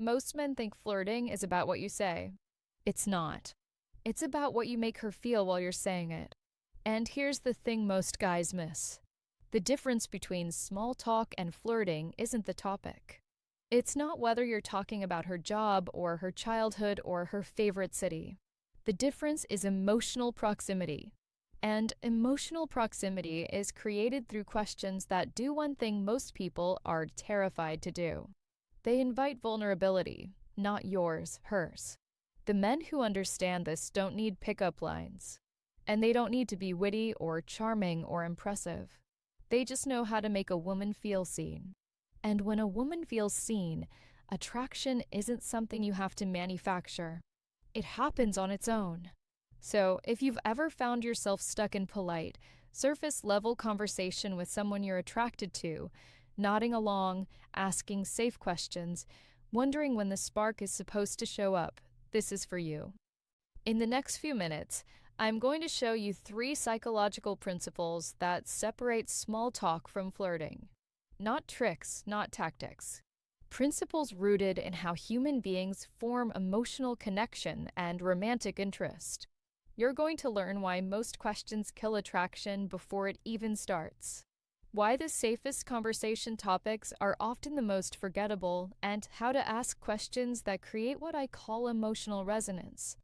Most men think flirting is about what you say. It's not. It's about what you make her feel while you're saying it. And here's the thing most guys miss. The difference between small talk and flirting isn't the topic. It's not whether you're talking about her job or her childhood or her favorite city. The difference is emotional proximity. And emotional proximity is created through questions that do one thing most people are terrified to do. They invite vulnerability, not yours, hers. The men who understand this don't need pickup lines. And they don't need to be witty or charming or impressive. They just know how to make a woman feel seen. And when a woman feels seen, attraction isn't something you have to manufacture. It happens on its own. So, if you've ever found yourself stuck in polite, surface-level conversation with someone you're attracted to, nodding along, asking safe questions, wondering when the spark is supposed to show up, this is for you. In the next few minutes, I'm going to show you 3 psychological principles that separate small talk from flirting. Not tricks, not tactics. Principles rooted in how human beings form emotional connection and romantic interest. You're going to learn why most questions kill attraction before it even starts, why the safest conversation topics are often the most forgettable, and how to ask questions that create what I call emotional resonance.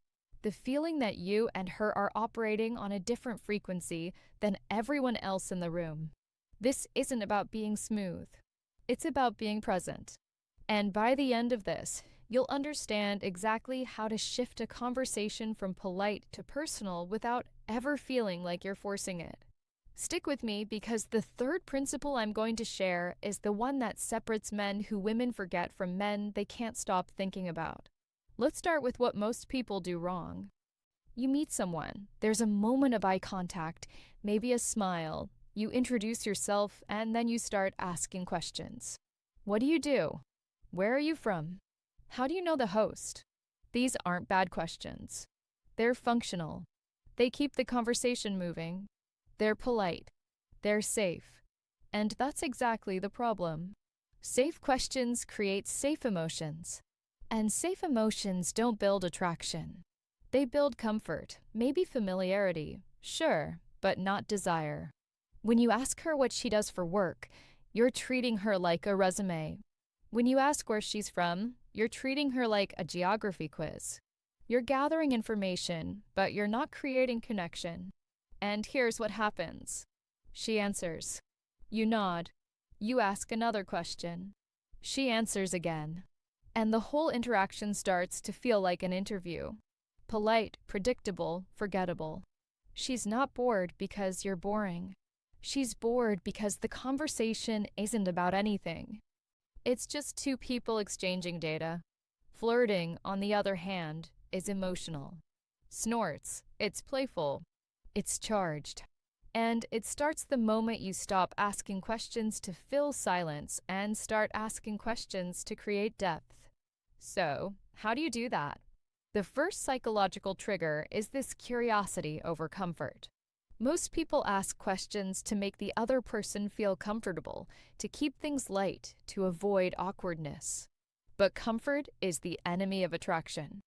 The feeling that you and her are operating on a different frequency than everyone else in the room. This isn't about being smooth. It's about being present. And by the end of this, you'll understand exactly how to shift a conversation from polite to personal without ever feeling like you're forcing it. Stick with me because the 3rd principle I'm going to share is the one that separates men who women forget from men they can't stop thinking about. Let's start with what most people do wrong. You meet someone, there's a moment of eye contact, maybe a smile, you introduce yourself, and then you start asking questions. What do you do? Where are you from? How do you know the host? These aren't bad questions. They're functional. They keep the conversation moving. They're polite. They're safe. And that's exactly the problem. Safe questions create safe emotions. And safe emotions don't build attraction. They build comfort, maybe familiarity, sure, but not desire. When you ask her what she does for work, you're treating her like a resume. When you ask where she's from, you're treating her like a geography quiz. You're gathering information, but you're not creating connection. And here's what happens. She answers. You nod. You ask another question. She answers again. And the whole interaction starts to feel like an interview. Polite, predictable, forgettable. She's not bored because you're boring. She's bored because the conversation isn't about anything. It's just 2 people exchanging data. Flirting, on the other hand, is emotional. Snorts, it's playful. It's charged. And it starts the moment you stop asking questions to fill silence and start asking questions to create depth. So, how do you do that? The first psychological trigger is this curiosity over comfort. Most people ask questions to make the other person feel comfortable, to keep things light, to avoid awkwardness. But comfort is the enemy of attraction.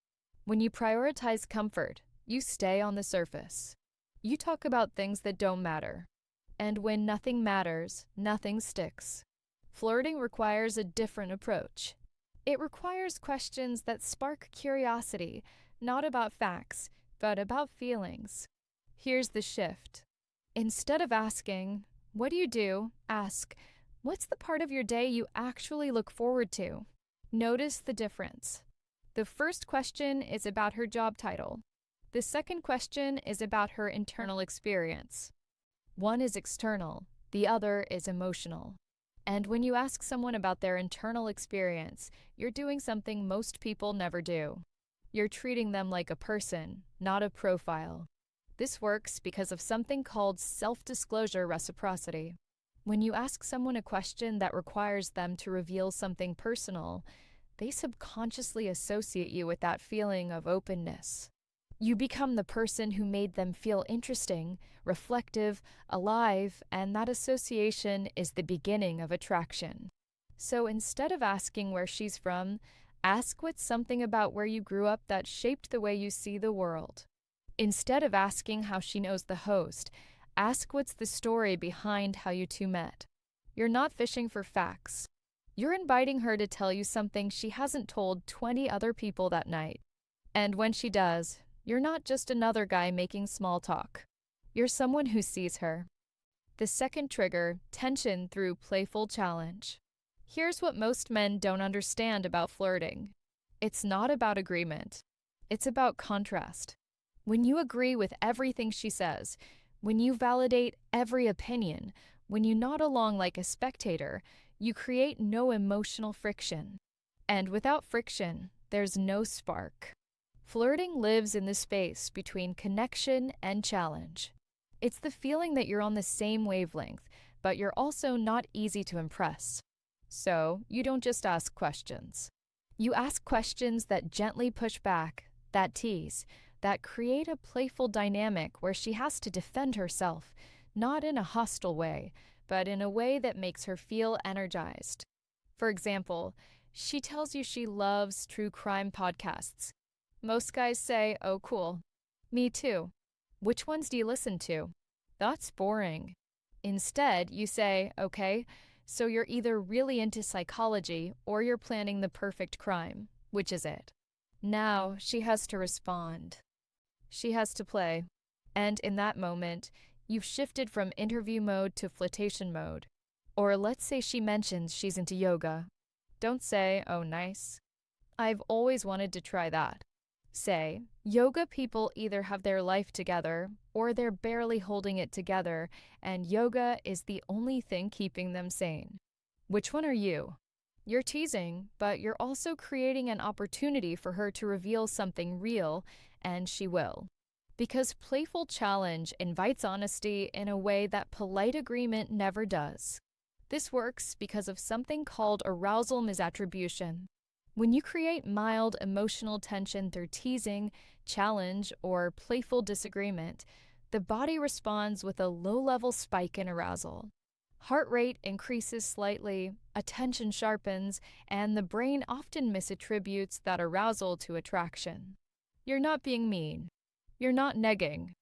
When you prioritize comfort, you stay on the surface. You talk about things that don't matter. And when nothing matters, nothing sticks. Flirting requires a different approach. It requires questions that spark curiosity, not about facts, but about feelings. Here's the shift. Instead of asking, "What do you do?" ask, "What's the part of your day you actually look forward to?" Notice the difference. The first question is about her job title. The second question is about her internal experience. One is external, the other is emotional. And when you ask someone about their internal experience, you're doing something most people never do. You're treating them like a person, not a profile. This works because of something called self-disclosure reciprocity. When you ask someone a question that requires them to reveal something personal, they subconsciously associate you with that feeling of openness. You become the person who made them feel interesting, reflective, alive, and that association is the beginning of attraction. So instead of asking where she's from, Ask what's something about where you grew up that shaped the way you see the world. Instead of asking how she knows the host, ask what's the story behind how you two met. You're not fishing for facts. You're inviting her to tell you something she hasn't told 20 other people that night. And when she does, you're not just another guy making small talk. You're someone who sees her. The second trigger, tension through playful challenge. Here's what most men don't understand about flirting. It's not about agreement. It's about contrast. When you agree with everything she says, when you validate every opinion, when you nod along like a spectator, you create no emotional friction. And without friction, there's no spark. Flirting lives in the space between connection and challenge. It's the feeling that you're on the same wavelength, but you're also not easy to impress. So, you don't just ask questions. You ask questions that gently push back, that tease, that create a playful dynamic where she has to defend herself, not in a hostile way, but in a way that makes her feel energized. For example, she tells you she loves true crime podcasts. Most guys say, "Oh, cool. Me too. Which ones do you listen to?" That's boring. Instead, you say, "Okay, so you're either really into psychology or you're planning the perfect crime. Which is it?" Now she has to respond. She has to play. And in that moment, you've shifted from interview mode to flirtation mode. Or let's say she mentions she's into yoga. Don't say, "Oh, nice. I've always wanted to try that." Say, "Yoga people either have their life together or they're barely holding it together, and yoga is the only thing keeping them sane." Which one are you? You're teasing, but you're also creating an opportunity for her to reveal something real, and she will. Because playful challenge invites honesty in a way that polite agreement never does. This works because of something called arousal misattribution. When you create mild emotional tension through teasing, challenge, or playful disagreement, the body responds with a low-level spike in arousal. Heart rate increases slightly, attention sharpens, and the brain often misattributes that arousal to attraction. You're not being mean. You're not negging.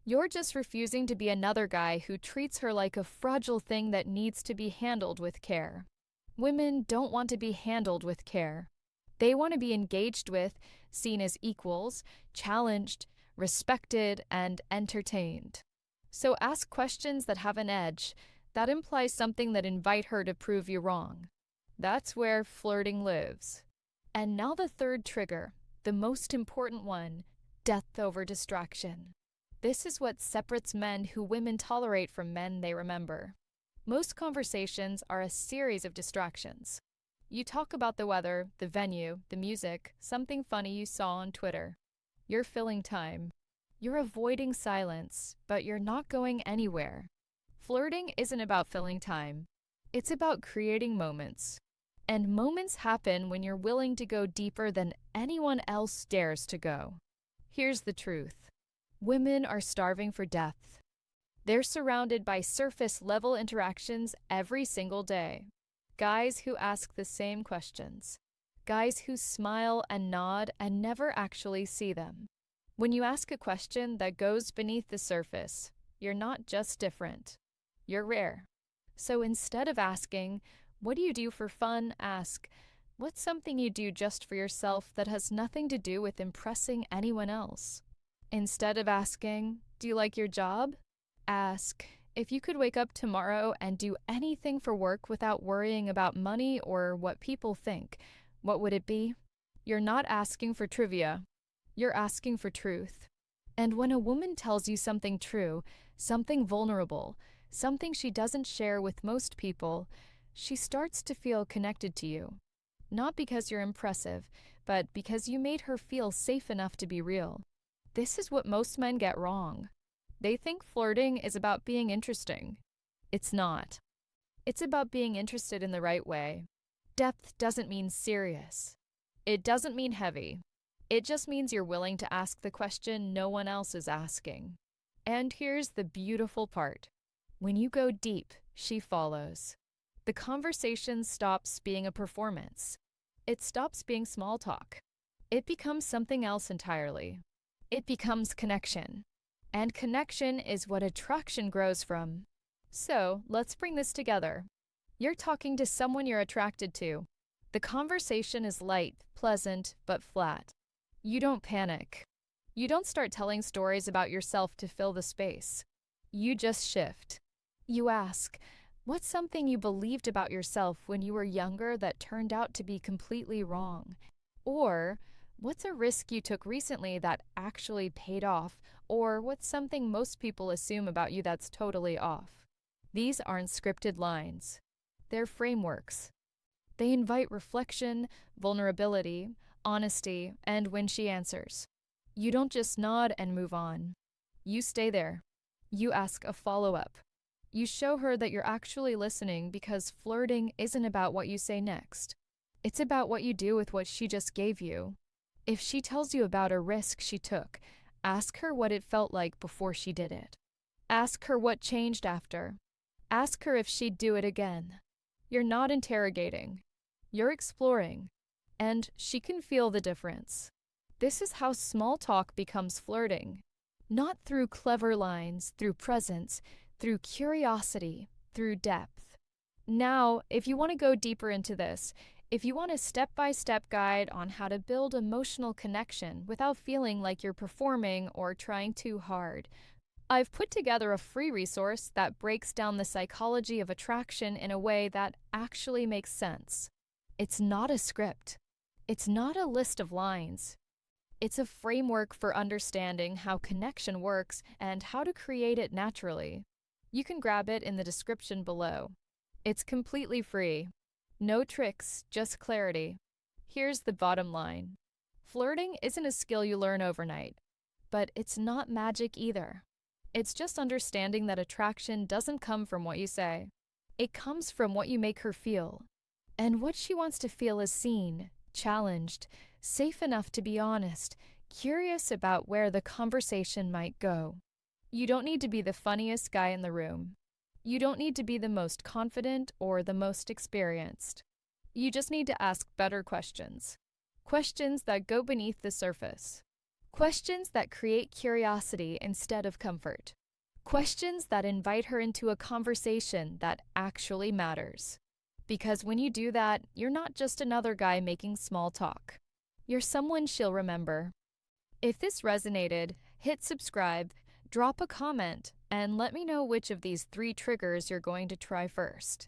You're just refusing to be another guy who treats her like a fragile thing that needs to be handled with care. Women don't want to be handled with care. They want to be engaged with, seen as equals, challenged, respected, and entertained. So ask questions that have an edge. That implies something that invite her to prove you wrong. That's where flirting lives. And now the third trigger, the most important one, death over distraction. This is what separates men who women tolerate from men they remember. Most conversations are a series of distractions. You talk about the weather, the venue, the music, something funny you saw on Twitter. You're filling time. You're avoiding silence, but you're not going anywhere. Flirting isn't about filling time. It's about creating moments. And moments happen when you're willing to go deeper than anyone else dares to go. Here's the truth. Women are starving for depth. They're surrounded by surface-level interactions every single day. Guys who ask the same questions. Guys who smile and nod and never actually see them. When you ask a question that goes beneath the surface, you're not just different. You're rare. So instead of asking, "What do you do for fun?" ask, "What's something you do just for yourself that has nothing to do with impressing anyone else?" Instead of asking, "Do you like your job?" ask, "If you could wake up tomorrow and do anything for work without worrying about money or what people think, what would it be?" You're not asking for trivia. You're asking for truth. And when a woman tells you something true, something vulnerable, something she doesn't share with most people, she starts to feel connected to you. Not because you're impressive, but because you made her feel safe enough to be real. This is what most men get wrong. They think flirting is about being interesting. It's not. It's about being interested in the right way. Depth doesn't mean serious. It doesn't mean heavy. It just means you're willing to ask the question no one else is asking. And here's the beautiful part. When you go deep, she follows. The conversation stops being a performance. it stops being small talk. It becomes something else entirely. It becomes connection. And connection is what attraction grows from. So, let's bring this together. You're talking to someone you're attracted to. The conversation is light, pleasant, but flat. You don't panic. You don't start telling stories about yourself to fill the space. You just shift. You ask, what's something you believed about yourself when you were younger that turned out to be completely wrong? Or, what's a risk you took recently that actually paid off? Or what's something most people assume about you that's totally off? These aren't scripted lines. They're frameworks. They invite reflection, vulnerability, honesty, and when she answers. You don't just nod and move on. You stay there. You ask a follow-up. You show her that you're actually listening because flirting isn't about what you say next. It's about what you do with what she just gave you. If she tells you about a risk she took, ask her what it felt like before she did it. Ask her what changed after. Ask her if she'd do it again. You're not interrogating. You're exploring. And she can feel the difference. This is how small talk becomes flirting. Not through clever lines, through presence, through curiosity, through depth. Now, if you want to go deeper into this, if you want a step-by-step guide on how to build emotional connection without feeling like you're performing or trying too hard, I've put together a free resource that breaks down the psychology of attraction in a way that actually makes sense. It's not a script. It's not a list of lines. It's a framework for understanding how connection works and how to create it naturally. You can grab it in the description below. It's completely free. No tricks, just clarity. Here's the bottom line. Flirting isn't a skill you learn overnight, but it's not magic either. It's just understanding that attraction doesn't come from what you say. It comes from what you make her feel. And what she wants to feel is seen, challenged, safe enough to be honest, curious about where the conversation might go. You don't need to be the funniest guy in the room. You don't need to be the most confident or the most experienced. You just need to ask better questions. Questions that go beneath the surface. Questions that create curiosity instead of comfort. Questions that invite her into a conversation that actually matters. Because when you do that, you're not just another guy making small talk. You're someone she'll remember. If this resonated, hit subscribe, drop a comment, and let me know which of these 3 triggers you're going to try first.